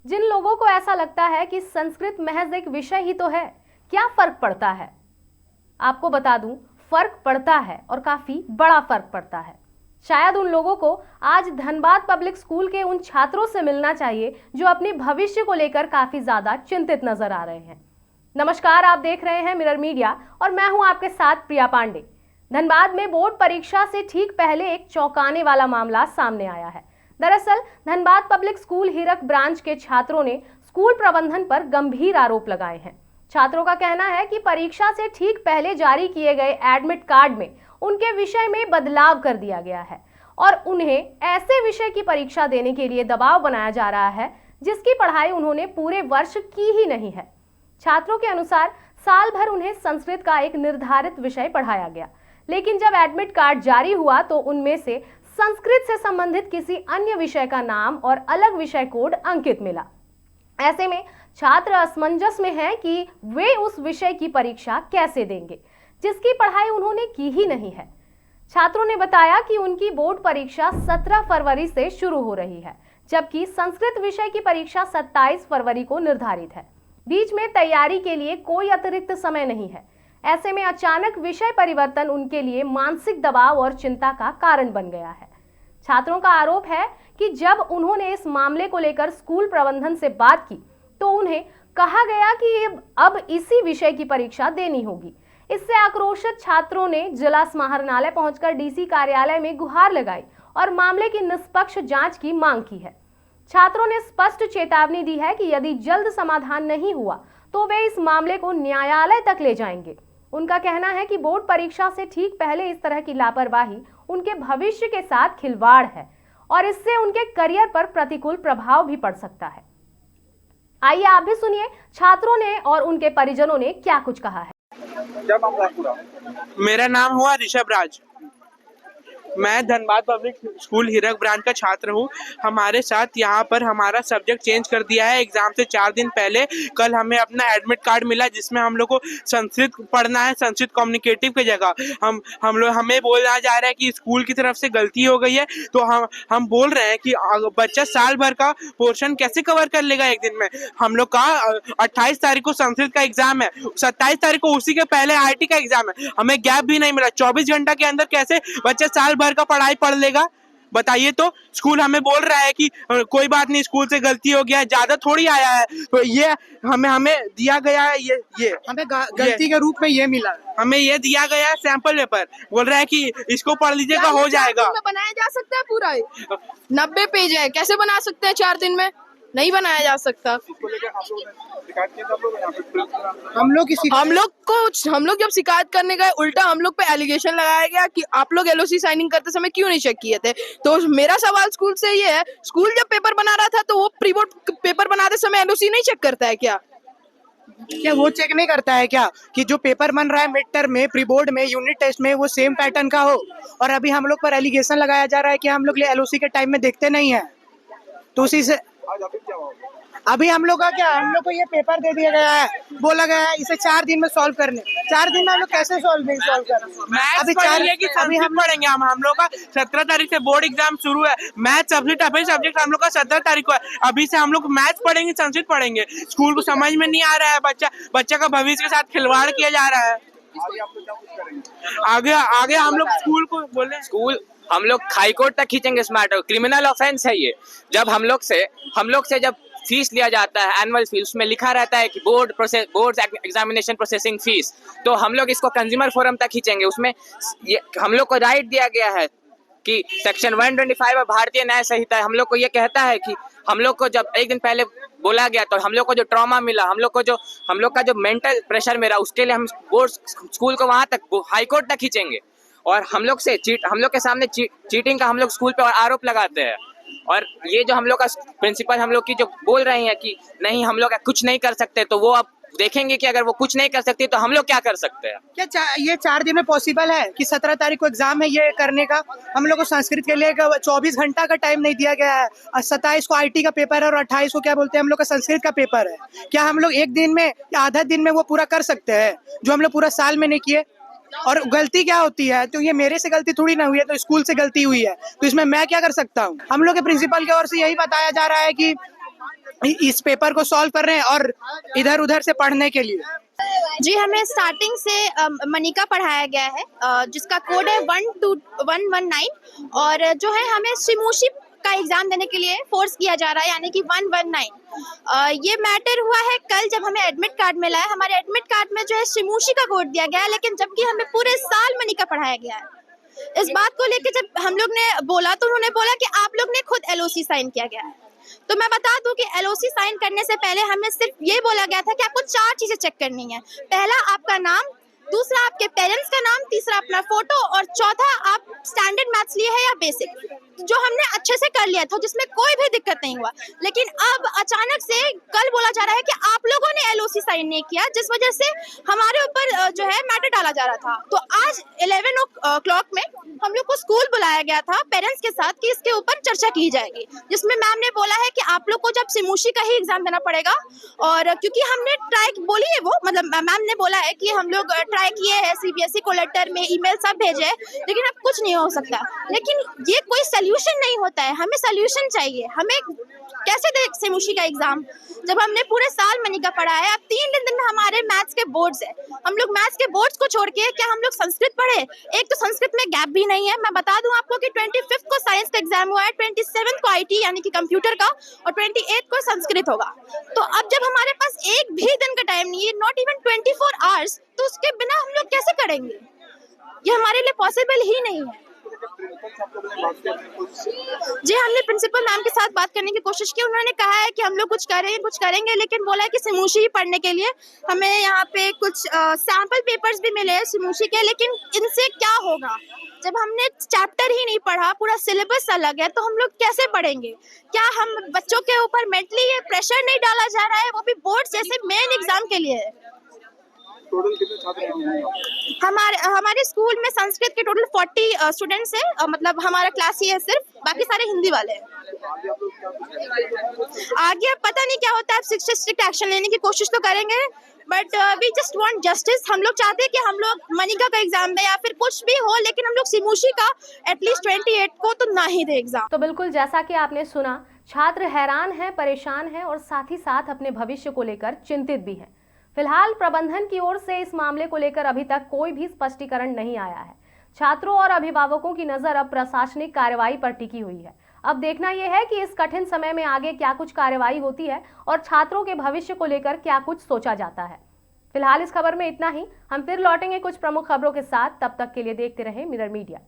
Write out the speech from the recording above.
जिन लोगों को ऐसा लगता है कि संस्कृत महज एक विषय ही तो है, क्या फर्क पड़ता है? आपको बता दूं, फर्क पड़ता है और काफी बड़ा फर्क पड़ता है। शायद उन लोगों को आज धनबाद पब्लिक स्कूल के उन छात्रों से मिलना चाहिए जो अपने भविष्य को लेकर काफी ज्यादा चिंतित नजर आ रहे हैं। नमस्कार, आप देख रहे हैं मिरर मीडिया और मैं हूं आपके साथ प्रिया पांडे। धनबाद में बोर्ड परीक्षा से ठीक पहले एक चौंकाने वाला मामला सामने आया है। दरअसल धनबाद पब्लिक स्कूल हीरक ब्रांच के छात्रों ने स्कूल प्रबंधन पर गंभीर आरोप लगाए हैं। छात्रों का कहना है कि परीक्षा से ठीक पहले जारी किए गए एडमिट कार्ड में उनके विषय में बदलाव कर दिया गया है और उन्हें ऐसे विषय की परीक्षा देने के लिए दबाव बनाया जा रहा है जिसकी पढ़ाई उन्होंने पूरे वर्ष की ही नहीं है। छात्रों के अनुसार साल भर उन्हें संस्कृत का एक निर्धारित विषय पढ़ाया गया, लेकिन जब एडमिट कार्ड जारी हुआ तो उनमें से संस्कृत से संबंधित किसी अन्य विषय का नाम और अलग विषय कोड अंकित मिला। ऐसे में छात्र असमंजस में हैं कि वे उस विषय की परीक्षा कैसे देंगे जिसकी पढ़ाई उन्होंने की ही नहीं है। छात्रों ने बताया कि उनकी बोर्ड परीक्षा 17 फरवरी से शुरू हो रही है, जबकि संस्कृत विषय की परीक्षा 27 फरवरी को निर्धारित है। बीच में तैयारी के लिए कोई अतिरिक्त समय नहीं है। ऐसे में अचानक विषय परिवर्तन उनके लिए मानसिक दबाव और चिंता का कारण बन गया है। छात्रों का आरोप है कि जब उन्होंने इस मामले को लेकर स्कूल प्रबंधन से बात की तो उन्हें कहा गया कि अब इसी विषय की परीक्षा देनी होगी। इससे आक्रोशित छात्रों ने जिला समाहरणालय पहुंचकर डीसी कार्यालय में गुहार लगाई और मामले की निष्पक्ष जांच की मांग की है। छात्रों ने स्पष्ट चेतावनी दी है कि यदि जल्द समाधान नहीं हुआ तो वे इस मामले को न्यायालय तक ले जाएंगे। उनका कहना है कि बोर्ड परीक्षा से ठीक पहले इस तरह की लापरवाही उनके भविष्य के साथ खिलवाड़ है और इससे उनके करियर पर प्रतिकूल प्रभाव भी पड़ सकता है। आइए आप भी सुनिए छात्रों ने और उनके परिजनों ने क्या कुछ कहा है। मेरा नाम हुआ ऋषभ राज। मैं धनबाद पब्लिक स्कूल हीरक ब्रांच का छात्र हूँ। हमारे साथ यहाँ पर हमारा सब्जेक्ट चेंज कर दिया है। एग्जाम से 4 दिन पहले कल हमें अपना एडमिट कार्ड मिला जिसमें हम लोग को संस्कृत पढ़ना है, संस्कृत कम्युनिकेटिव की जगह हमें बोला जा रहा है कि स्कूल की तरफ से गलती हो गई है। तो हम बोल रहे हैं कि बच्चा साल भर का पोर्शन कैसे कवर कर लेगा एक दिन में। हम लोग का 28 तारीख को संस्कृत का एग्जाम है, 27 तारीख को उसी के पहले आईटी का एग्जाम है। हमें गैप भी नहीं मिला। 24 घंटा के अंदर कैसे बच्चा साल भर का पढ़ाई पढ़ लेगा, बताइए। तो स्कूल हमें बोल रहा है कि कोई बात नहीं, स्कूल से गलती हो गया है, ज्यादा थोड़ी आया है। तो ये हमें दिया गया है, ये हमें गलती के रूप में ये मिला, हमें ये दिया गया है सैंपल पेपर। बोल रहा है कि इसको पढ़ लीजिएगा, हो जाएगा। बनाया जा सकता है पूरा 90 पेज है, कैसे बना सकते हैं 4 दिन में? नहीं बनाया जा सकता। हम लोग जब शिकायत करने गए, उल्टा हम लोग पे एलिगेशन लगाया गया कि आप लोग एलओसी साइनिंग करते समय क्यों नहीं चेक किए थे। तो मेरा सवाल स्कूल से ये है, स्कूल जब पेपर बना रहा था तो वो प्री बोर्ड पेपर बनाते समय एलओसी नहीं चेक करता है क्या वो चेक नहीं करता है क्या कि जो पेपर बन रहा है मिड टर्म में, प्री बोर्ड में, यूनिट टेस्ट में, वो सेम पैटर्न का हो। और अभी हम लोग पर एलिगेशन लगाया जा रहा है कि हम लोग एलओसी के टाइम में देखते नहीं है। तो उसी से अभी हम लोग का क्या, हम लोग को ये पेपर दे दिया गया है, बोला गया है इसे 4 दिन में सॉल्व करने। 4 दिन में हम लोग कैसे सॉल्व कर अभी हम पढ़ेंगे। हम लोग का 17 तारीख से बोर्ड एग्जाम शुरू है। मैथ सबसे टफेस्ट सब्जेक्ट हम लोग का 17 तारीख को है। अभी से हम लोग मैथ पढ़ेंगे, संस्कृत पढ़ेंगे। स्कूल को समझ में नहीं आ रहा है। बच्चा का भविष्य के साथ खिलवाड़ किया जा रहा है। आगे हम लोग स्कूल को बोले, स्कूल हम लोग हाई कोर्ट तक खींचेंगे इस मैटर। क्रिमिनल ऑफेंस है ये। जब हम लोग से जब फीस लिया जाता है, एनुअल फीस, उसमें लिखा रहता है कि बोर्ड एग्जामिनेशन प्रोसेसिंग फीस, तो हम लोग इसको कंज्यूमर फोरम तक खींचेंगे। उसमें हम लोग को राइट दिया गया है कि सेक्शन 125 और भारतीय न्याय संहिता हम लोग को ये कहता है कि हम लोग को जब एक दिन पहले बोला गया तो हम लोग को जो ट्रॉमा मिला, हम लोग का जो मेंटल प्रेशर मिला, उसके लिए हम बोर्ड स्कूल को वहां तक हाई कोर्ट तक खींचेंगे। और हम लोग के सामने चीटिंग का हम लोग स्कूल पे आरोप लगाते हैं। और ये जो हम लोग का प्रिंसिपल हम लोग की जो बोल रहे हैं कि नहीं हम लोग कुछ नहीं कर सकते, तो वो अब देखेंगे कि अगर वो कुछ नहीं कर सकती तो हम लोग क्या कर सकते हैं। क्या ये 4 दिन में पॉसिबल है कि 17 तारीख को एग्जाम है ये करने का? हम लोग को संस्कृत के लिए 24 घंटा का टाइम नहीं दिया गया है। 27 को आईटी का पेपर है और 28 को क्या बोलते हैं हम लोग का संस्कृत का पेपर है। क्या हम लोग एक दिन में या आधा दिन में वो पूरा कर सकते हैं जो हम लोग पूरा साल में नहीं किए? और गलती क्या होती है, तो ये मेरे से गलती थोड़ी ना हुई है, तो स्कूल से गलती हुई है, तो इसमें मैं क्या कर सकता हूँ। हम लोग के प्रिंसिपल की ओर से यही बताया जा रहा है कि इस पेपर को सॉल्व कर रहे हैं और इधर उधर से पढ़ने के लिए। जी, हमें स्टार्टिंग से मनिका पढ़ाया गया है, जिसका कोड है 12119 और जो है हमें शिमूशी का एग्जाम देने के लिए फोर्स किया जा रहा है, यानी कि 119। ये मैटर हुआ है कल जब हमें एडमिट कार्ड मिला है। हमारे एडमिट कार्ड में जो है शिमूशी का कोड दिया गया है, लेकिन जबकि हमें पूरे साल मनिका पढ़ाया गया है। इस बात को लेकर जब हम लोग ने बोला तो उन्होंने बोला कि आप लोग ने खुद LOC साइन किया गया है। तो मैं बता दूं कि LOC साइन करने से पहले हमें सिर्फ ये बोला गया था कि आपको 4 चीजें चेक करनी है। पहला आपका नाम, दूसरा आपके पेरेंट्स का नाम, तीसरा अपना फोटो और चौथा आप स्टैंडर्ड मैथ्स लिए है या बेसिक, जो हमने अच्छे से कर लिया था, जिसमें कोई भी दिक्कत नहीं हुआ। लेकिन अब अचानक से कल बोला जा रहा है कि आप लोगों ने LOC साइन नहीं किया, जिस वजह से हमारे ऊपर जो है मैटर डाला जा रहा था। तो आज 11 o'clock में हम लोग को स्कूल बुलाया गया था पेरेंट्स के साथ कि इसके ऊपर चर्चा की जाएगी, जिसमें मैम ने बोला है कि आप लोग को जब शिमूशी का ही एग्जाम देना पड़ेगा। और क्योंकि हमने ट्राई बोली है, वो मतलब मैम ने बोला है कि हम लोग ट्राई किए हैं, CBSE को लेटर में ईमेल सब भेजे हैं, लेकिन अब कुछ नहीं हो सकता। लेकिन ये कोई सोल्यूशन नहीं होता है, हमें सोल्यूशन चाहिए। हमें कैसे दे शिमूशी का एग्जाम जब हमने पूरे साल मनिका पढ़ा है। अब 3 दिन में हमारे मैथ्स के बोर्ड्स है, हम लोग मैथ्स के बोर्ड्स को छोड़ के क्या हम लोग संस्कृत पढ़े? एक तो संस्कृत में गैप भी नहीं है। मैं बता दूं आपको कि 25 को साइंस का एग्जाम हुआ है, 27 को IT यानी कि कंप्यूटर का और 28 को संस्कृत होगा। तो अब जब हमारे पास एक भी दिन का टाइम नहीं है, नॉट इवन 24 आवर्स, तो उसके बिना हम लोग कैसे करेंगे? ये हमारे लिए पॉसिबल ही नहीं है। जी, हमने प्रिंसिपल मैम के साथ बात करने की कोशिश की। उन्होंने कहा है कि हम लोग कुछ करेंगे, लेकिन बोला है कि शिमूशी ही पढ़ने के लिए हमें यहाँ पे कुछ सैंपल पेपर्स भी मिले हैं शिमूशी के। लेकिन इनसे क्या होगा जब हमने चैप्टर ही नहीं पढ़ा, पूरा सिलेबस अलग है, तो हम लोग कैसे पढ़ेंगे? क्या हम बच्चों के ऊपर मेंटली ये प्रेशर नहीं डाला जा रहा है, वो भी बोर्ड जैसे मेन एग्जाम के लिए? हमारे स्कूल में संस्कृत के टोटल 40 स्टूडेंट्स हैं, मतलब हमारा क्लास ही है सिर्फ, बाकी सारे हिंदी वाले हैं। आगे अब पता नहीं क्या होता है, अब स्ट्रिक्ट एक्शन लेने की कोशिश तो करेंगे, but we just want justice. हम लोग चाहते हैं कि हम लोग मनिका का एग्जाम दें या फिर कुछ भी हो, लेकिन हम लोग शिमूशी का एटलीस्ट 28 को तो ना ही दे एग्जाम। तो बिल्कुल जैसा कि आपने सुना, छात्र हैरान हैं, परेशान हैं और साथ ही साथ अपने भविष्य को लेकर चिंतित भी हैं। फिलहाल प्रबंधन की ओर से इस मामले को लेकर अभी तक कोई भी स्पष्टीकरण नहीं आया है। छात्रों और अभिभावकों की नजर अब प्रशासनिक कार्रवाई पर टिकी हुई है। अब देखना यह है कि इस कठिन समय में आगे क्या कुछ कार्रवाई होती है और छात्रों के भविष्य को लेकर क्या कुछ सोचा जाता है। फिलहाल इस खबर में इतना ही। हम फिर लौटेंगे कुछ प्रमुख खबरों के साथ, तब तक के लिए देखते रहें मिरर मीडिया।